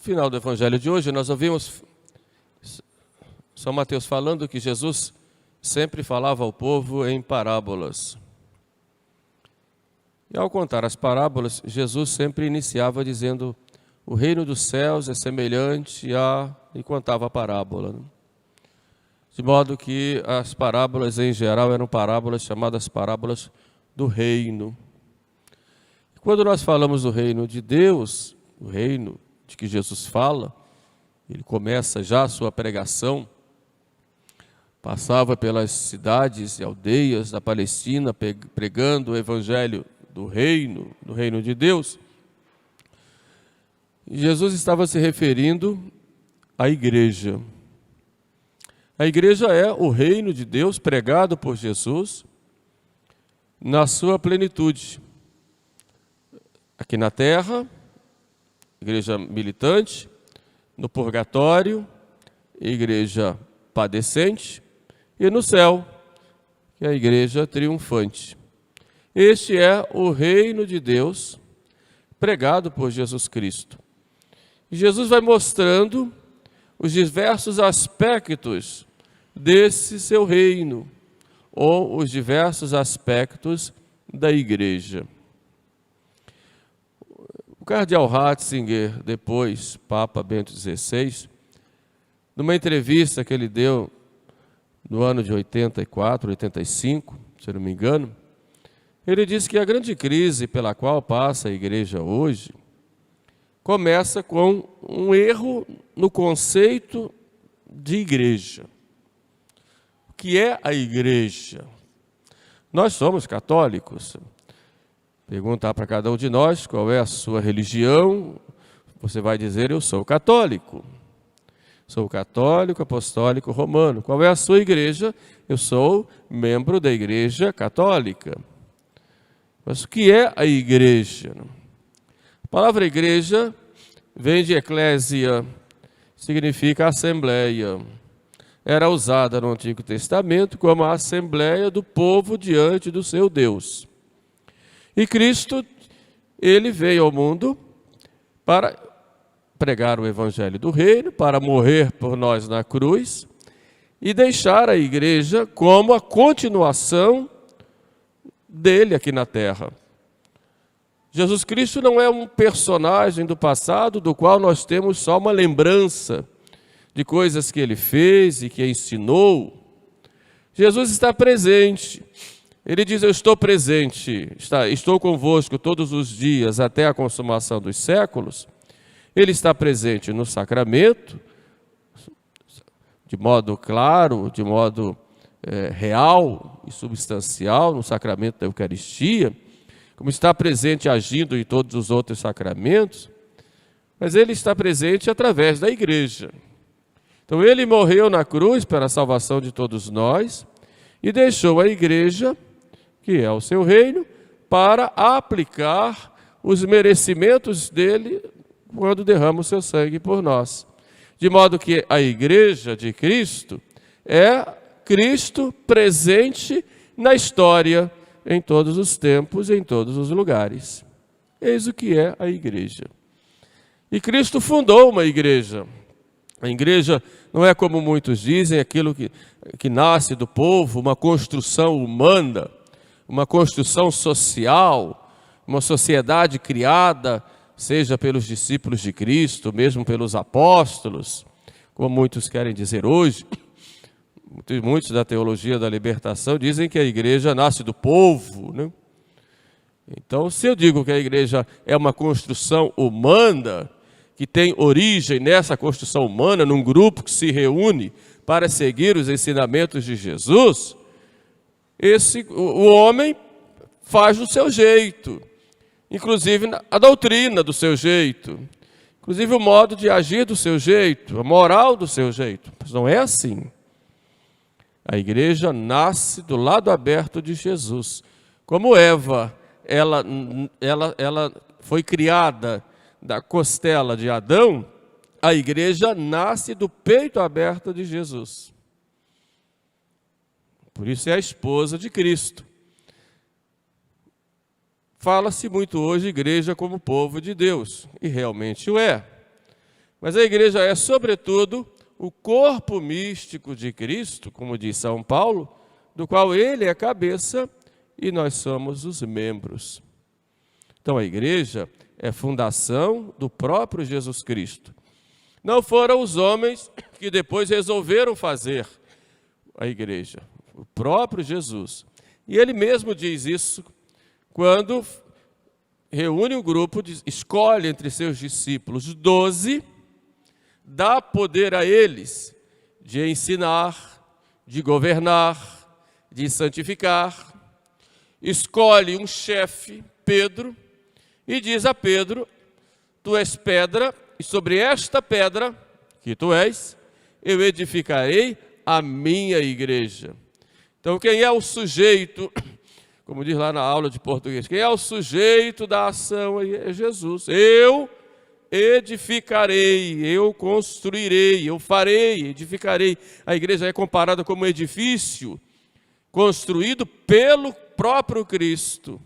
final do evangelho de hoje, nós ouvimos São Mateus falando que Jesus sempre falava ao povo em parábolas. E ao contar as parábolas, Jesus sempre iniciava dizendo: o reino dos céus é semelhante a... e contava a parábola. De modo que as parábolas em geral eram parábolas chamadas parábolas do reino. Quando nós falamos do reino de Deus, o reino de que Jesus fala, ele começa já a sua pregação, passava pelas cidades e aldeias da Palestina, pregando o evangelho do reino de Deus. E Jesus estava se referindo à igreja. A igreja é o reino de Deus pregado por Jesus na sua plenitude. Aqui na terra, igreja militante, no purgatório, igreja padecente, e no céu, que é a igreja triunfante. Este é o reino de Deus pregado por Jesus Cristo. E Jesus vai mostrando os diversos aspectos desse seu reino, ou os diversos aspectos da igreja. O cardeal Ratzinger, depois Papa Bento XVI, numa entrevista que ele deu no ano de 84, 85, se não me engano, ele disse que a grande crise pela qual passa a igreja hoje começa com um erro no conceito de igreja. O que é a igreja? Nós somos católicos. Perguntar para cada um de nós qual é a sua religião, você vai dizer: eu sou católico. Sou católico, apostólico, romano. Qual é a sua igreja? Eu sou membro da igreja católica. Mas o que é a igreja? A palavra igreja vem de eclésia, significa assembleia. Era usada no Antigo Testamento como a assembleia do povo diante do seu Deus. E Cristo, ele veio ao mundo para pregar o evangelho do reino, para morrer por nós na cruz e deixar a igreja como a continuação dele aqui na terra. Jesus Cristo não é um personagem do passado do qual nós temos só uma lembrança de coisas que ele fez e que ensinou. Jesus está presente. Ele diz: eu estou presente, estou convosco todos os dias até a consumação dos séculos. Ele está presente no sacramento, de modo claro, de modo real e substancial, no sacramento da Eucaristia, como está presente agindo em todos os outros sacramentos, mas ele está presente através da igreja. Então ele morreu na cruz para a salvação de todos nós e deixou a igreja, que é o seu reino, para aplicar os merecimentos dele quando derrama o seu sangue por nós. De modo que a igreja de Cristo é Cristo presente na história, em todos os tempos, em todos os lugares. Eis o que é a igreja. E Cristo fundou uma igreja. A igreja não é, como muitos dizem, aquilo que nasce do povo, uma construção humana, uma construção social, uma sociedade criada, seja pelos discípulos de Cristo, mesmo pelos apóstolos, como muitos querem dizer hoje. Muitos da teologia da libertação dizem que a igreja nasce do povo, né? Então, se eu digo que a igreja é uma construção humana, que tem origem nessa construção humana, num grupo que se reúne para seguir os ensinamentos de Jesus, o homem faz do seu jeito, inclusive a doutrina do seu jeito, inclusive o modo de agir do seu jeito, a moral do seu jeito. Mas não é assim. A igreja nasce do lado aberto de Jesus. Como Eva, ela foi criada da costela de Adão, a igreja nasce do peito aberto de Jesus. Por isso é a esposa de Cristo. Fala-se muito hoje igreja como povo de Deus, e realmente o é. Mas a igreja é, sobretudo, o corpo místico de Cristo, como diz São Paulo, do qual ele é a cabeça e nós somos os membros. Então a igreja é fundação do próprio Jesus Cristo. Não foram os homens que depois resolveram fazer a igreja, o próprio Jesus. E ele mesmo diz isso quando reúne um grupo, escolhe entre seus discípulos 12, dá poder a eles de ensinar, de governar, de santificar, escolhe um chefe, Pedro, e diz a Pedro: tu és pedra, e sobre esta pedra, que tu és, eu edificarei a minha igreja. Então, quem é o sujeito, como diz lá na aula de português, quem é o sujeito da ação aí é Jesus. Eu edificarei, eu construirei, eu farei, edificarei. A igreja é comparada como um edifício construído pelo próprio Cristo,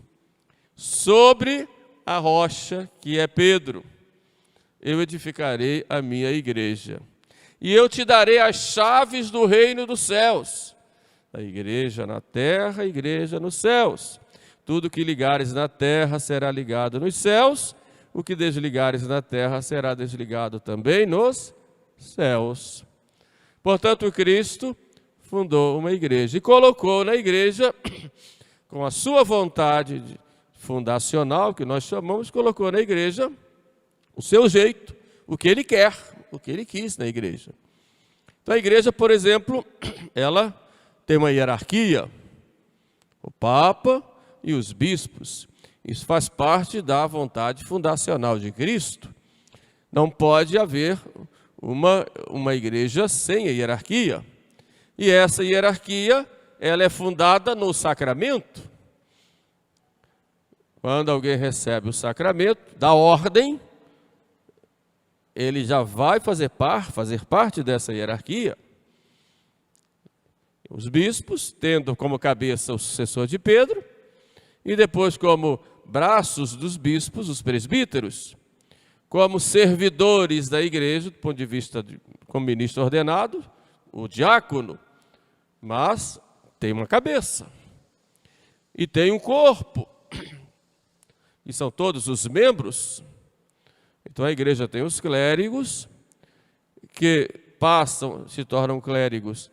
sobre a rocha que é Pedro. Eu edificarei a minha igreja. E eu te darei as chaves do reino dos céus. A igreja na terra, a igreja nos céus. Tudo que ligares na terra será ligado nos céus. O que desligares na terra será desligado também nos céus. Portanto, Cristo fundou uma igreja e colocou na igreja, com a sua vontade fundacional, que nós chamamos, colocou na igreja o seu jeito, o que ele quer, o que ele quis na igreja. Então a igreja, por exemplo, ela tem uma hierarquia, o Papa e os bispos. Isso faz parte da vontade fundacional de Cristo. Não pode haver uma igreja sem a hierarquia. E essa hierarquia, ela é fundada no sacramento. Quando alguém recebe o sacramento da ordem, ele já vai fazer parte dessa hierarquia. Os bispos, tendo como cabeça o sucessor de Pedro, e depois como braços dos bispos, os presbíteros, como servidores da igreja, do ponto de vista como ministro ordenado, o diácono, mas tem uma cabeça e tem um corpo, e são todos os membros. Então a igreja tem os clérigos, que se tornam clérigos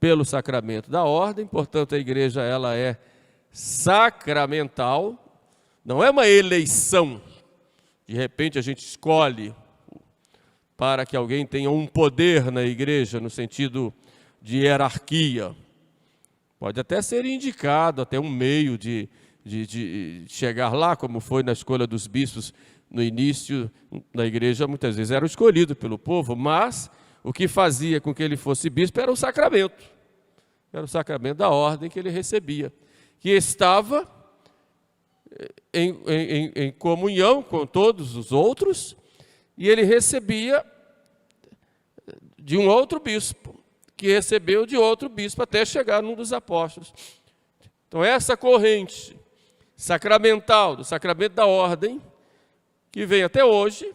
pelo sacramento da ordem. Portanto, a igreja ela é sacramental, não é uma eleição. De repente a gente escolhe para que alguém tenha um poder na igreja, no sentido de hierarquia. Pode até ser indicado, até um meio de chegar lá, como foi na escolha dos bispos no início da igreja, muitas vezes era escolhido pelo povo, mas o que fazia com que ele fosse bispo era o sacramento. Era o sacramento da ordem que ele recebia, que estava em comunhão com todos os outros, e ele recebia de um outro bispo, que recebeu de outro bispo, até chegar num dos apóstolos. Então essa corrente sacramental, do sacramento da ordem, que vem até hoje,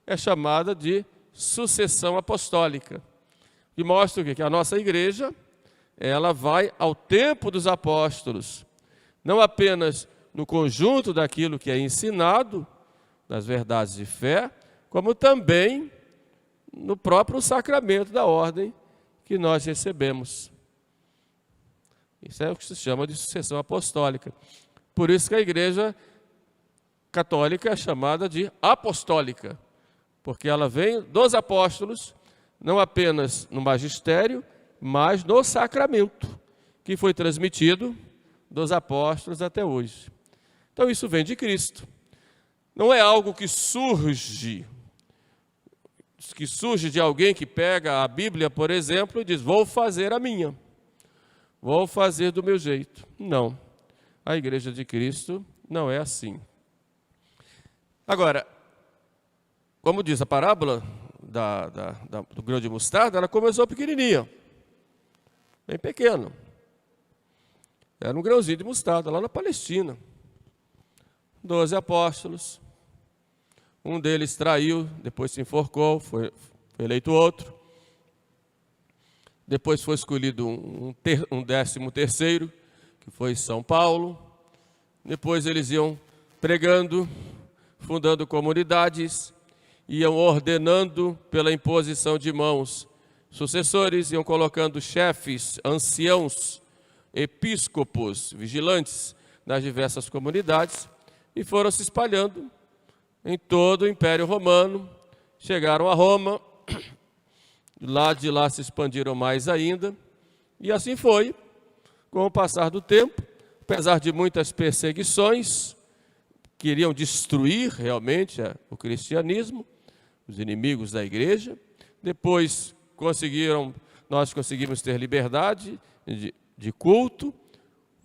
é chamada de sucessão apostólica, que mostra o quê? Que a nossa igreja, ela vai ao tempo dos apóstolos, não apenas no conjunto daquilo que é ensinado, das verdades de fé, como também no próprio sacramento da ordem que nós recebemos. Isso é o que se chama de sucessão apostólica. Por isso que a igreja católica é chamada de apostólica, porque ela vem dos apóstolos, não apenas no magistério, mas no sacramento, que foi transmitido dos apóstolos até hoje. Então isso vem de Cristo. Não é algo que surge de alguém que pega a Bíblia, por exemplo, e diz: vou fazer a minha, vou fazer do meu jeito. Não, a igreja de Cristo não é assim. Agora, como diz a parábola do grão de mostarda, ela começou pequenininha, bem pequeno. Era um grãozinho de mostarda lá na Palestina. 12 apóstolos, Um deles traiu, depois se enforcou, foi eleito outro. Depois foi escolhido um 13º, que foi São Paulo. Depois eles iam pregando, fundando comunidades, iam ordenando pela imposição de mãos sucessores, iam colocando chefes, anciãos, episcopos, vigilantes nas diversas comunidades e foram se espalhando em todo o Império Romano. Chegaram a Roma, de lá se expandiram mais ainda, e assim foi, com o passar do tempo, apesar de muitas perseguições, queriam destruir realmente o cristianismo, os inimigos da igreja. Depois nós conseguimos ter liberdade de culto,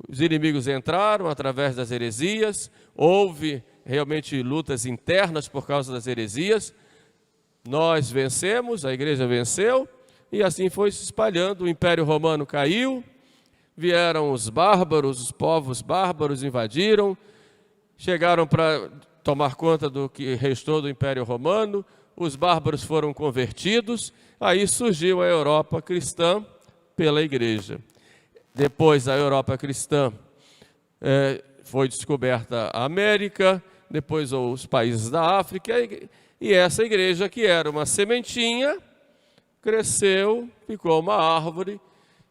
os inimigos entraram através das heresias, houve realmente lutas internas por causa das heresias. Nós vencemos, a igreja venceu, e assim foi se espalhando. O Império Romano caiu, vieram os bárbaros, os povos bárbaros invadiram, chegaram para tomar conta do que restou do Império Romano, os bárbaros foram convertidos, aí surgiu a Europa cristã pela igreja. Depois da Europa cristã foi descoberta a América, depois os países da África, e essa igreja, que era uma sementinha, cresceu, ficou uma árvore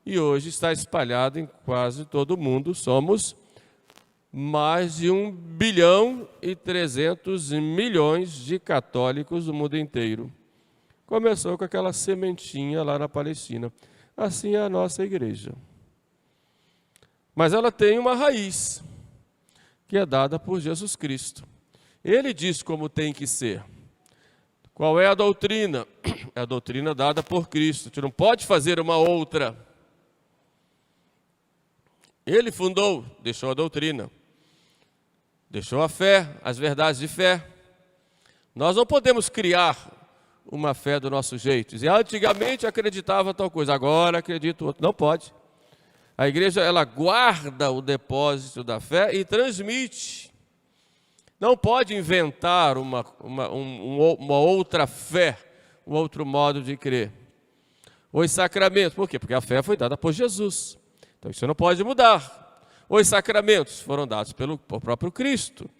e hoje está espalhada em quase todo o mundo. Somos mais de 1,3 bilhão de católicos no mundo inteiro. Começou com aquela sementinha lá na Palestina. Assim é a nossa igreja. Mas ela tem uma raiz, que é dada por Jesus Cristo. Ele diz como tem que ser. Qual é a doutrina? É a doutrina dada por Cristo. A gente não pode fazer uma outra. Ele fundou, deixou a doutrina, deixou a fé, as verdades de fé. Nós não podemos criar uma fé do nosso jeito. Dizer, antigamente acreditava tal coisa, agora acredito outra. Não pode. A igreja, ela guarda o depósito da fé e transmite. Não pode inventar uma outra fé, um outro modo de crer. Os sacramentos, por quê? Porque a fé foi dada por Jesus. Então isso não pode mudar. Os sacramentos foram dados pelo próprio Cristo.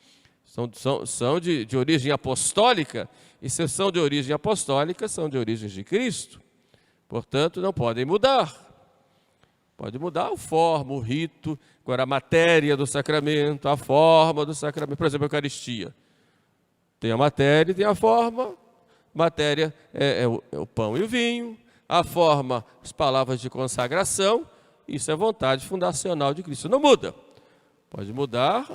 São de origem apostólica, e se são de origem apostólica, são de origem de Cristo. Portanto, não podem mudar. Pode mudar a forma, o rito, agora a matéria do sacramento, a forma do sacramento. Por exemplo, a Eucaristia. Tem a matéria e tem a forma. Matéria é o pão e o vinho. A forma, as palavras de consagração. Isso é vontade fundacional de Cristo. Não muda. Pode mudar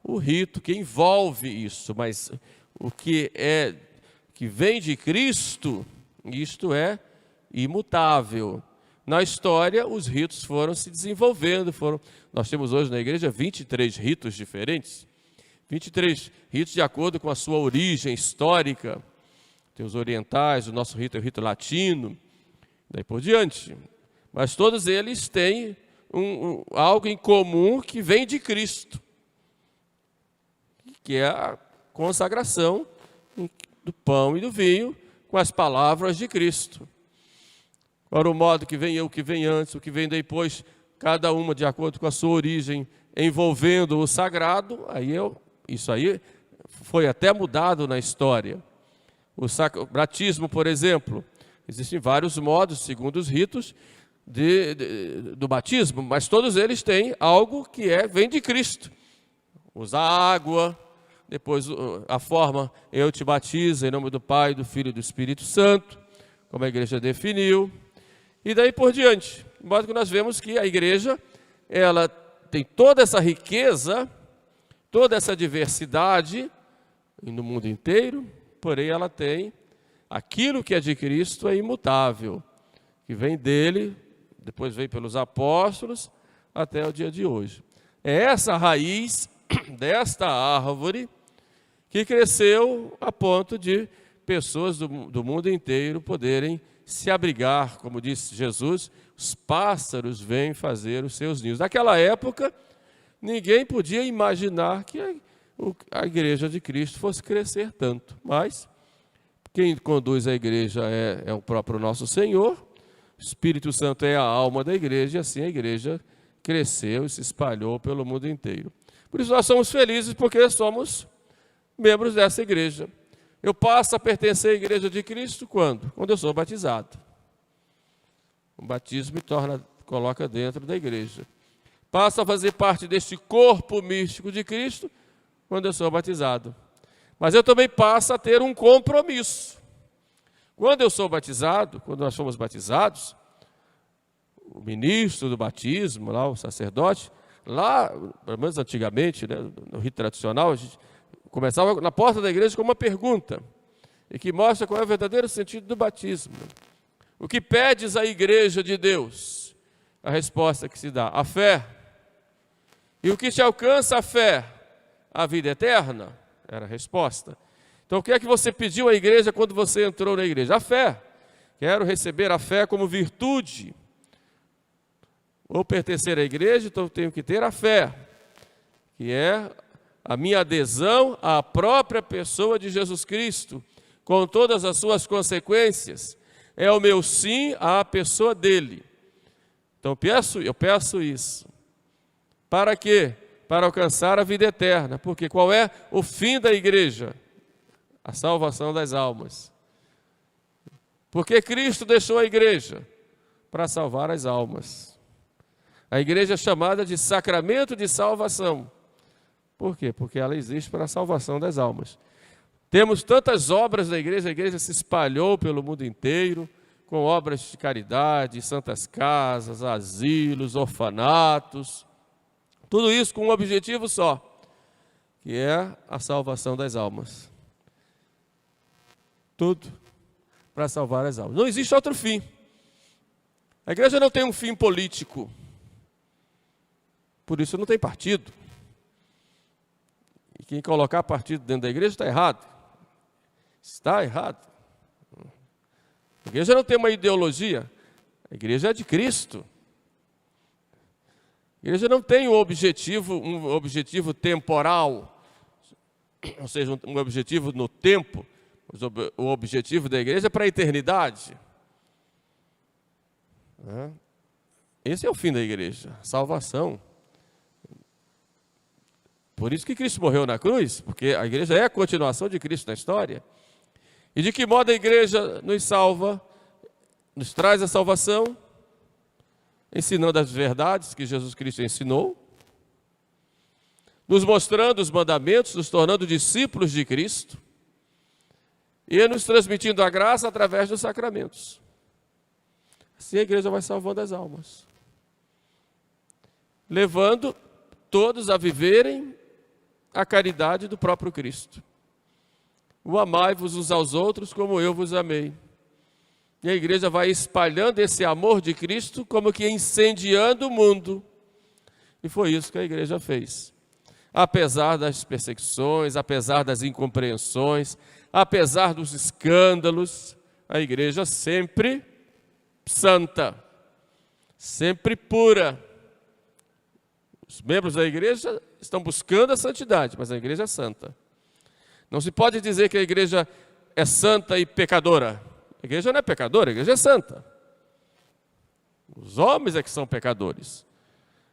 o rito que envolve isso, mas o que vem de Cristo, isto é imutável. Na história, os ritos foram se desenvolvendo. Nós temos hoje na igreja 23 ritos diferentes. 23 ritos de acordo com a sua origem histórica. Tem os orientais, o nosso rito é o rito latino, daí por diante. Mas todos eles têm algo em comum que vem de Cristo, que é a consagração do pão e do vinho com as palavras de Cristo. Ora, o modo que vem o que vem antes, o que vem depois, cada uma de acordo com a sua origem, envolvendo o sagrado, isso aí foi até mudado na história. O batismo, por exemplo, existem vários modos, segundo os ritos, do batismo, mas todos eles têm algo que vem de Cristo. Usa água, depois a forma, eu te batizo em nome do Pai, do Filho e do Espírito Santo, como a igreja definiu. E daí por diante, de modo que nós vemos que a igreja, ela tem toda essa riqueza, toda essa diversidade no mundo inteiro, porém ela tem aquilo que é de Cristo, é imutável, que vem dele, depois vem pelos apóstolos, até o dia de hoje. É essa raiz desta árvore que cresceu a ponto de pessoas do mundo inteiro poderem se abrigar, como disse Jesus, os pássaros vêm fazer os seus ninhos. Naquela época, ninguém podia imaginar que a igreja de Cristo fosse crescer tanto. Mas quem conduz a igreja é o próprio nosso Senhor, o Espírito Santo é a alma da igreja, e assim a igreja cresceu e se espalhou pelo mundo inteiro. Por isso nós somos felizes, porque somos membros dessa igreja. Eu passo a pertencer à igreja de Cristo quando? Quando eu sou batizado. O batismo me coloca dentro da igreja. Passo a fazer parte deste corpo místico de Cristo quando eu sou batizado. Mas eu também passo a ter um compromisso. Quando eu sou batizado, quando nós somos batizados, o ministro do batismo, lá, o sacerdote, lá, pelo menos antigamente, né, no rito tradicional, a gente começava na porta da igreja com uma pergunta, e que mostra qual é o verdadeiro sentido do batismo. O que pedes à igreja de Deus? A resposta que se dá, a fé. E o que te alcança a fé? A vida eterna? Era a resposta. Então, o que é que você pediu à igreja quando você entrou na igreja? A fé. Quero receber a fé como virtude. Ou pertencer à igreja, então tenho que ter a fé, que é a minha adesão à própria pessoa de Jesus Cristo, com todas as suas consequências. É o meu sim à pessoa dele. Então eu peço isso. Para quê? Para alcançar a vida eterna. Porque qual é o fim da igreja? A salvação das almas. Porque Cristo deixou a igreja? Para salvar as almas. A igreja é chamada de sacramento de salvação. Por quê? Porque ela existe para a salvação das almas. Temos tantas obras da igreja, a igreja se espalhou pelo mundo inteiro, com obras de caridade, santas casas, asilos, orfanatos, tudo isso com um objetivo só, que é a salvação das almas. Tudo para salvar as almas. Não existe outro fim. A igreja não tem um fim político, por isso não tem partido. E quem colocar partido dentro da igreja está errado. Está errado. A igreja não tem uma ideologia. A igreja é de Cristo. A igreja não tem um objetivo temporal, ou seja, um objetivo no tempo. O objetivo da igreja é para a eternidade. Esse é o fim da igreja, salvação. Por isso que Cristo morreu na cruz, porque a igreja é a continuação de Cristo na história. E de que modo a igreja nos salva, nos traz a salvação? Ensinando as verdades que Jesus Cristo ensinou, nos mostrando os mandamentos, nos tornando discípulos de Cristo e nos transmitindo a graça através dos sacramentos. Assim a igreja vai salvando as almas, levando todos a viverem a caridade do próprio Cristo. O amai-vos uns aos outros como eu vos amei. E a igreja vai espalhando esse amor de Cristo como que incendiando o mundo. E foi isso que a igreja fez. Apesar das perseguições, apesar das incompreensões, apesar dos escândalos, a igreja sempre santa, sempre pura. Os membros da igreja estão buscando a santidade, mas a igreja é santa. Não se pode dizer que a igreja é santa e pecadora. A igreja não é pecadora, a igreja é santa. Os homens é que são pecadores.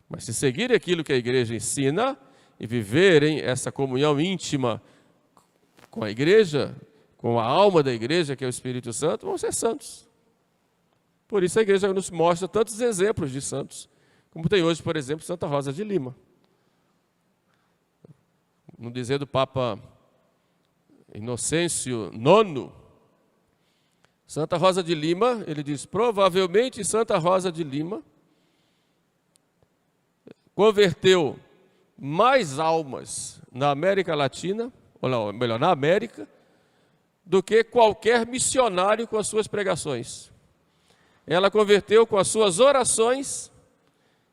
Mas se seguirem aquilo que a igreja ensina e viverem essa comunhão íntima com a igreja, com a alma da igreja, que é o Espírito Santo, vão ser santos. Por isso a igreja nos mostra tantos exemplos de santos, como tem hoje, por exemplo, Santa Rosa de Lima. No dizer do Papa Inocêncio IX, Santa Rosa de Lima, ele diz, provavelmente Santa Rosa de Lima converteu mais almas na América Latina, ou melhor, na América, do que qualquer missionário com as suas pregações. Ela converteu com as suas orações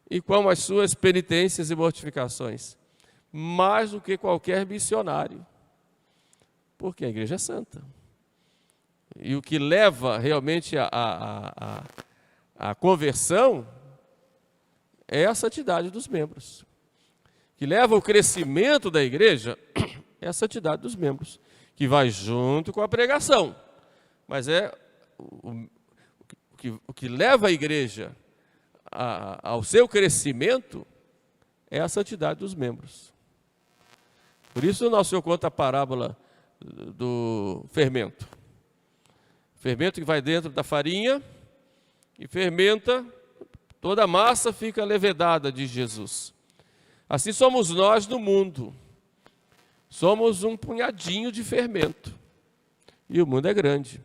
e com as suas penitências e mortificações, mais do que qualquer missionário, porque a igreja é santa. E o que leva realmente a conversão é a santidade dos membros. O que leva ao crescimento da igreja é a santidade dos membros, que vai junto com a pregação. Mas o que leva a igreja ao seu crescimento é a santidade dos membros. Por isso o nosso Senhor conta a parábola do fermento. Fermento que vai dentro da farinha e fermenta, toda a massa fica levedada, diz Jesus. Assim somos nós no mundo. Somos um punhadinho de fermento. E o mundo é grande.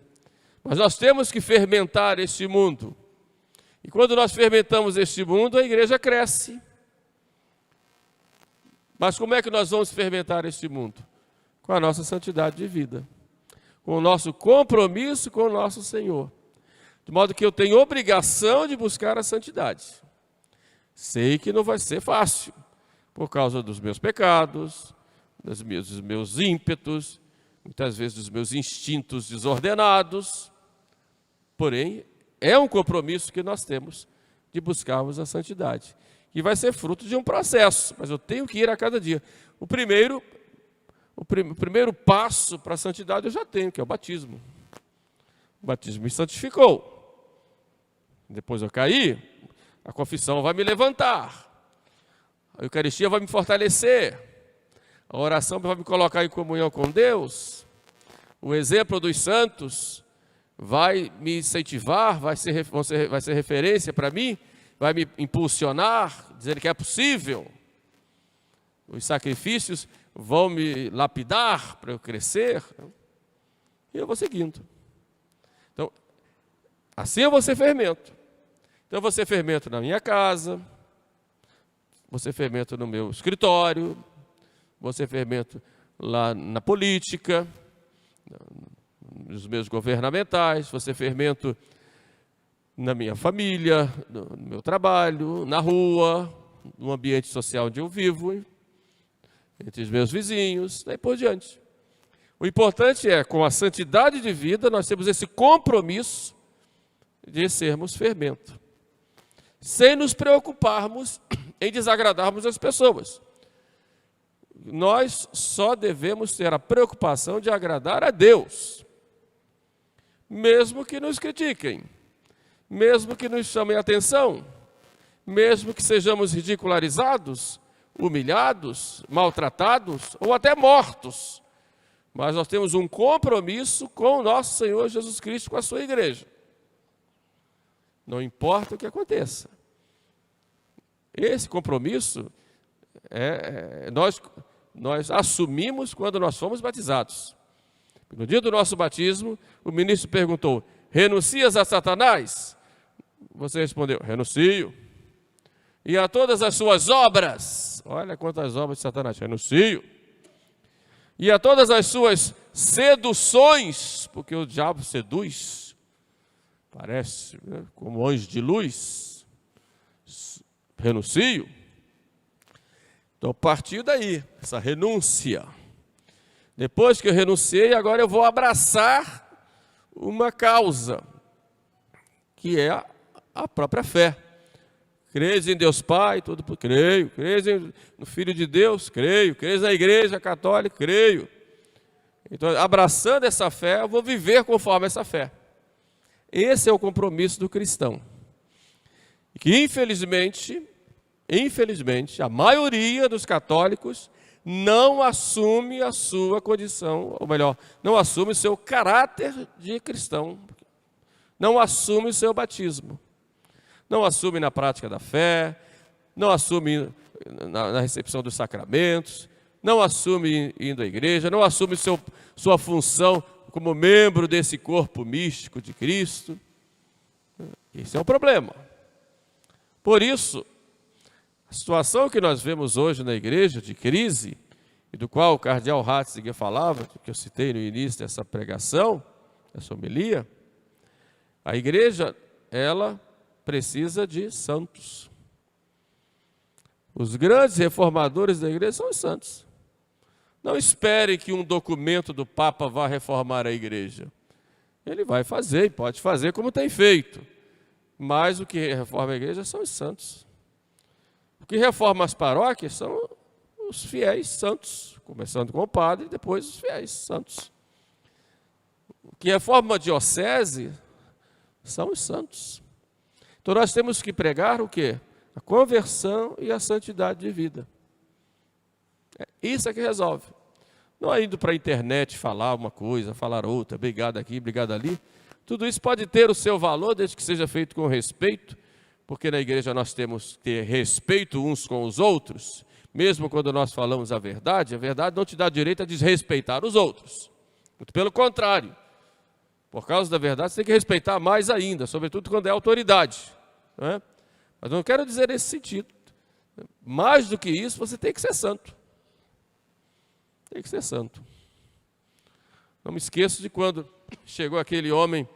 Mas nós temos que fermentar este mundo. E quando nós fermentamos este mundo, a igreja cresce. Mas como é que nós vamos fermentar este mundo? Com a nossa santidade de vida. Com o nosso compromisso com o nosso Senhor. De modo que eu tenho obrigação de buscar a santidade. Sei que não vai ser fácil, por causa dos meus pecados, dos meus ímpetos, muitas vezes dos meus instintos desordenados. Porém, é um compromisso que nós temos de buscarmos a santidade. Que vai ser fruto de um processo, mas eu tenho que ir a cada dia. O primeiro passo para a santidade eu já tenho, que é o batismo. O batismo me santificou. Depois eu caí, a confissão vai me levantar. A Eucaristia vai me fortalecer. A oração vai me colocar em comunhão com Deus. O exemplo dos santos vai me incentivar, vai ser referência para mim, vai me impulsionar, dizendo que é possível. Os sacrifícios vão me lapidar para eu crescer. E eu vou seguindo. Então, assim eu vou ser fermento. Então, eu vou ser fermento na minha casa, vou ser fermento no meu escritório, vou ser fermento lá na política, nos meus governamentais, vou ser fermento na minha família, no meu trabalho, na rua, no ambiente social onde eu vivo, entre os meus vizinhos, daí por diante. O importante é, com a santidade de vida, nós temos esse compromisso de sermos fermento, sem nos preocuparmos em desagradarmos as pessoas. Nós só devemos ter a preocupação de agradar a Deus, mesmo que nos critiquem, mesmo que nos chamem a atenção, mesmo que sejamos ridicularizados, humilhados, maltratados ou até mortos. Mas nós temos um compromisso com o nosso Senhor Jesus Cristo, com a sua igreja. Não importa o que aconteça. Esse compromisso nós assumimos quando nós fomos batizados. No dia do nosso batismo, o ministro perguntou: renuncias a Satanás? Você respondeu: renuncio. E a todas as suas obras? Olha quantas obras de Satanás: renuncio. E a todas as suas seduções, porque o diabo seduz, parece, né, como anjo de luz, renuncio. Então, a partir daí, essa renúncia. Depois que eu renunciei, agora eu vou abraçar uma causa, que é a própria fé. Creis em Deus Pai, creio. Creis no Filho de Deus, creio. Creis na Igreja Católica, creio. Então, abraçando essa fé, eu vou viver conforme essa fé. Esse é o compromisso do cristão. Que, infelizmente, a maioria dos católicos não assume a sua condição, ou melhor, não assume o seu caráter de cristão, não assume o seu batismo, não assume na prática da fé, não assume na recepção dos sacramentos, não assume indo à igreja, não assume sua função como membro desse corpo místico de Cristo. Esse é o problema. Por isso, a situação que nós vemos hoje na igreja, de crise, e do qual o cardeal Ratzinger falava, que eu citei no início dessa pregação, dessa homilia, a igreja, ela precisa de santos. Os grandes reformadores da igreja são os santos. Não espere que um documento do Papa vá reformar a igreja. Ele vai fazer, e pode fazer como tem feito. Mas o que reforma a igreja são os santos. O que reforma as paróquias são os fiéis santos, começando com o padre, e depois os fiéis santos. O que é forma de diocese são os santos. Então nós temos que pregar o quê? A conversão e a santidade de vida. Isso é que resolve. Não é indo para a internet falar uma coisa, falar outra, obrigado aqui, obrigado ali. Tudo isso pode ter o seu valor, desde que seja feito com respeito, porque na igreja nós temos que ter respeito uns com os outros, mesmo quando nós falamos a verdade não te dá direito a desrespeitar os outros. Muito pelo contrário, por causa da verdade você tem que respeitar mais ainda, sobretudo quando é autoridade. Não é? Mas não quero dizer nesse sentido. Mais do que isso, você tem que ser santo. Tem que ser santo. Não me esqueço de quando chegou aquele homem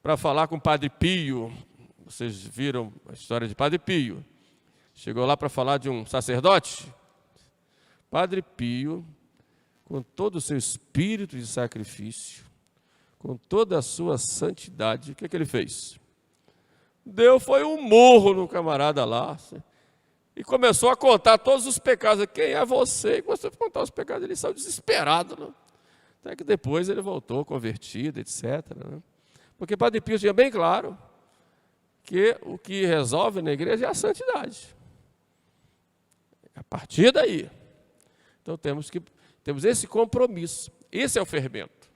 para falar com o Padre Pio. Vocês viram a história de Padre Pio. Chegou lá para falar de um sacerdote. Padre Pio, com todo o seu espírito de sacrifício, com toda a sua santidade, o que é que ele fez? Foi um murro no camarada lá, e começou a contar todos os pecados. Quem é você? E começou a contar os pecados, ele saiu desesperado. Né? Até que depois ele voltou convertido, etc. Né? Porque Padre Pio tinha bem claro que o que resolve na igreja é a santidade. A partir daí. Então temos esse compromisso. Esse é o fermento.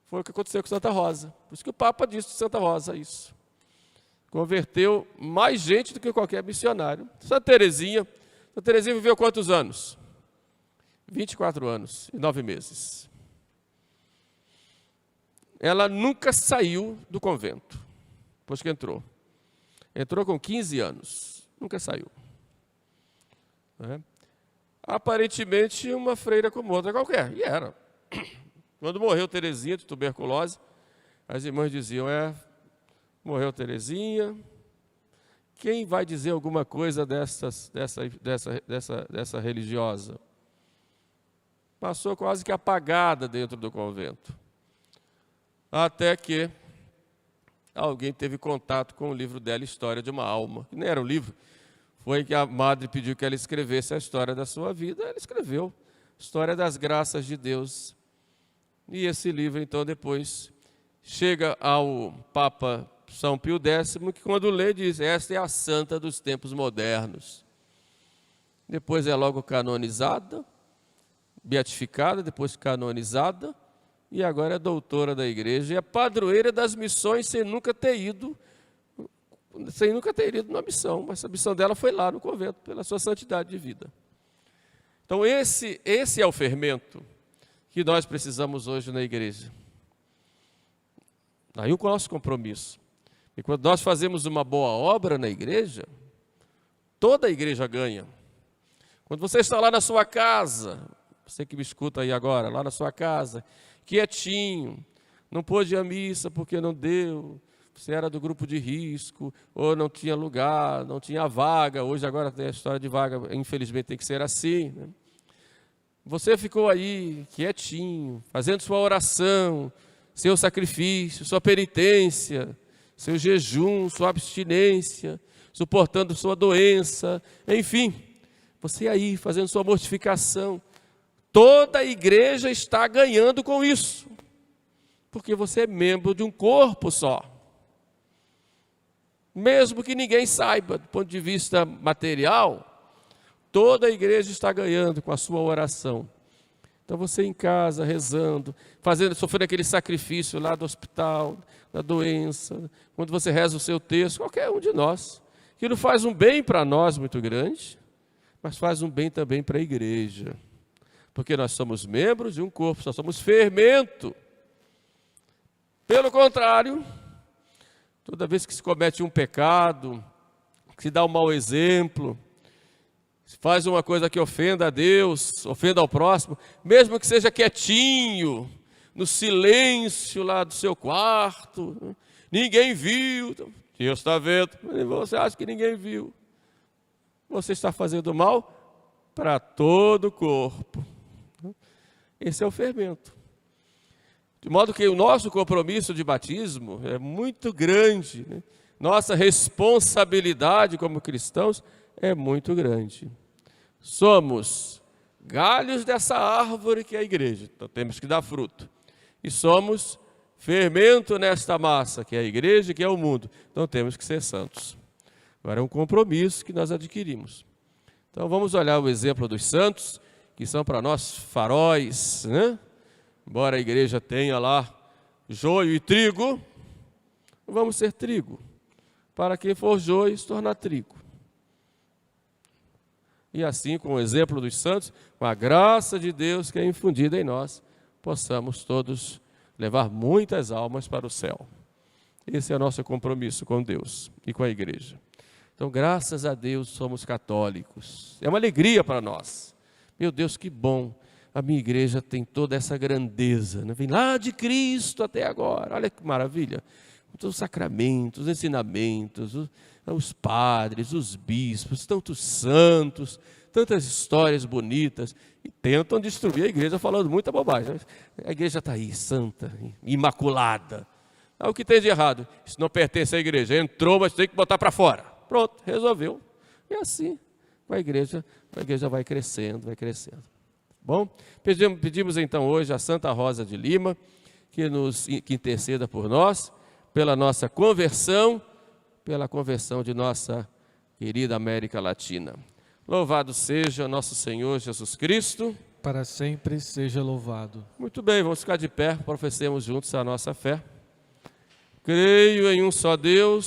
Foi o que aconteceu com Santa Rosa. Por isso que o Papa disse de Santa Rosa isso. Converteu mais gente do que qualquer missionário. Santa Teresinha viveu quantos anos? 24 anos e 9 meses. Ela nunca saiu do convento, depois que entrou. Entrou com 15 anos, nunca saiu. Aparentemente uma freira como outra qualquer, e era. Quando morreu Teresinha de tuberculose, as irmãs diziam, morreu Teresinha, quem vai dizer alguma coisa dessa religiosa? Passou quase que apagada dentro do convento. Até que alguém teve contato com o livro dela, História de uma Alma. Que nem era um livro, foi que a madre pediu que ela escrevesse a história da sua vida, ela escreveu, História das Graças de Deus. E esse livro, então, depois chega ao Papa São Pio X, que quando lê diz, esta é a santa dos tempos modernos. Depois é logo canonizada, beatificada, depois canonizada, e agora é doutora da igreja, e é padroeira das missões sem nunca ter ido numa missão, mas a missão dela foi lá no convento, pela sua santidade de vida. Então esse é o fermento que nós precisamos hoje na igreja. Aí o nosso compromisso. E quando nós fazemos uma boa obra na igreja, toda a igreja ganha. Quando você está lá na sua casa, você que me escuta aí agora, lá na sua casa, quietinho, não pôde ir à missa porque não deu, você era do grupo de risco, ou não tinha lugar, não tinha vaga, hoje agora tem a história de vaga, infelizmente tem que ser assim, né? Você ficou aí, quietinho, fazendo sua oração, seu sacrifício, sua penitência, seu jejum, sua abstinência, suportando sua doença, enfim, você aí fazendo sua mortificação. Toda a igreja está ganhando com isso, porque você é membro de um corpo só. Mesmo que ninguém saiba, do ponto de vista material, toda a igreja está ganhando com a sua oração. Então você em casa, rezando, sofrendo aquele sacrifício lá do hospital, da doença, quando você reza o seu texto, qualquer um de nós, que não faz um bem para nós muito grande, mas faz um bem também para a igreja. Porque nós somos membros de um corpo, só somos fermento. Pelo contrário, toda vez que se comete um pecado, que se dá um mau exemplo, se faz uma coisa que ofenda a Deus, ofenda ao próximo, mesmo que seja quietinho, no silêncio lá do seu quarto, ninguém viu, Deus está vendo, você acha que ninguém viu, você está fazendo mal para todo o corpo. Esse é o fermento. De modo que o nosso compromisso de batismo é muito grande, né? Nossa responsabilidade como cristãos é muito grande. Somos galhos dessa árvore que é a igreja, então temos que dar fruto. E somos fermento nesta massa, que é a igreja e que é o mundo, então temos que ser santos. Agora é um compromisso que nós adquirimos. Então vamos olhar o exemplo dos santos, que são para nós faróis, né? Embora a igreja tenha lá joio e trigo, vamos ser trigo. Para quem for joio, se tornar trigo. E assim, com o exemplo dos santos, com a graça de Deus que é infundida em nós, possamos todos levar muitas almas para o céu. Esse é o nosso compromisso com Deus e com a igreja. Então, graças a Deus, somos católicos. É uma alegria para nós. Meu Deus, que bom. A minha igreja tem toda essa grandeza, né? Vem lá de Cristo até agora. Olha que maravilha. Os sacramentos, os ensinamentos, os padres, os bispos, tantos santos, tantas histórias bonitas. E tentam destruir a igreja falando muita bobagem. A igreja está aí, santa, imaculada. O que tem de errado? Isso não pertence à igreja. Entrou, mas tem que botar para fora. Pronto, resolveu. E assim, a igreja vai crescendo, vai crescendo. Bom, pedimos então hoje a Santa Rosa de Lima, que interceda por nós, pela nossa conversão, pela conversão de nossa querida América Latina. Louvado seja nosso Senhor Jesus Cristo. Para sempre seja louvado. Muito bem, vamos ficar de pé, professemos juntos a nossa fé. Creio em um só Deus,